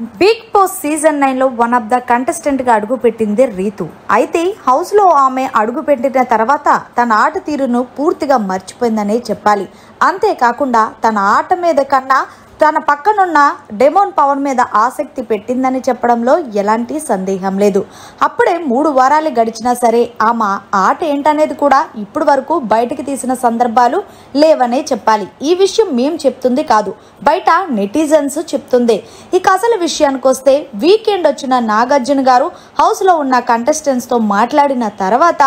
Big Boss season 9లో one of the contestant గా అడుగుపెట్టింది రీతు. అయితే హౌస్ లో ఆమె అడుగుపెట్టిన తర్వాత తన ఆట తీరును పూర్తిగా మర్చిపోయిందనే చెప్పాలి. అంతేకాకుండా తన ఆట మీద కన్నా తన పక్కనున్న డెమోన్ పవన్ మీద ఆసక్తి పెట్టిందని చెప్పడంలో ఎలాంటి సందేహం లేదు. అప్పుడే 3 వారాలు గడిచినా సరే ఆమె ఆట ఏంటనేది కూడా ఇప్పటి వరకు బయటకు తీసిన సందర్భాలు లేవనే చెప్పాలి. ఈ విషయం మేము చెప్తుంది కాదు, బయట నెటిజన్స్ చెప్తుంది. ఇక అసలు విషయానికి వస్తే వీకెండ్ వచ్చిన నాగార్జున గారు హౌస్ లో ఉన్న కంటెస్టెంట్స్ తో మాట్లాడిన తర్వాత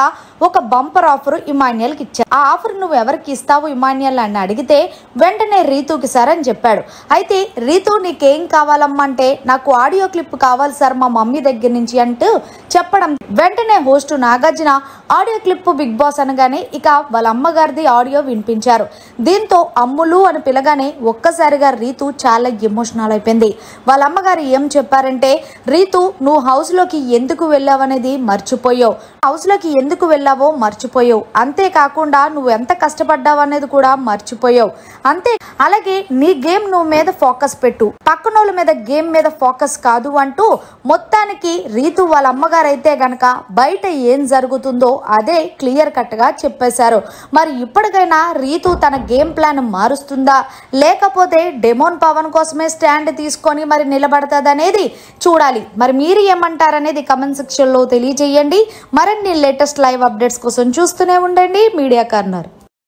ఒక బంపర్ ఆఫర్ ఇమాన్యుయల్కి ఇచ్చారు. ఆ ఆఫర్ నువ్వు ఎవరికి ఇస్తావు ఇమాన్యుయల్ అని అడిగితే వెంటనే రీతుకి సార్ అని చెప్పాడు. అయితే రీతు నీకేం కావాలమ్మా అంటే నాకు ఆడియో క్లిప్ కావాలి సార్ మా మమ్మీ దగ్గర నుంచి అంటూ చెప్పడం వెంటనే host Nagarjuna audio clip Big Boss అనగానే ఇక వాళ్ళ అమ్మగారిది ఆడియో వినిపించారు. దీంతో అమ్ములు అని పిలగానే ఒక్కసారిగా రీతు చాలా ఎమోషనల్ అయిపోయింది. వాళ్ళ అమ్మగారు ఏం చెప్పారంటే, రీతు నువ్వు హౌస్ లోకి ఎందుకు వెళ్ళావు అనేది మర్చిపోయావు, హౌస్ లోకి ఎందుకు వెళ్ళావో మర్చిపోయావు, అంతేకాకుండా నువ్వు ఎంత కష్టపడ్డావు అనేది కూడా మర్చిపోయావు. అలాగే నీ గేమ్ నువ్వు మీద ఫోకస్ పెట్టు, పక్కనోళ్ళ మీద గేమ్ మీద ఫోకస్ కాదు అంటూ మొత్తానికి రీతు వాళ్ళ అమ్మగారు అయితే గనక బయట ఏం జరుగుతుందో అదే క్లియర్ కట్ గా చెప్పేశారు. మరి ఇప్పటికైనా రీతు తన గేమ్ ప్లాన్ మారుస్తుందా లేకపోతే డెమోన్ పవన్ కోసమే స్టాండ్ తీసుకొని మరి నిలబడతాదనేది చూడాలి. మరి మీరు ఏమంటారనేది కమెంట్ సెక్షన్ లో తెలియజేయండి. మరిన్ని లేటెస్ట్ లైవ్ అప్డేట్స్ కోసం చూస్తూనే ఉండండి మీడియా కార్నర్.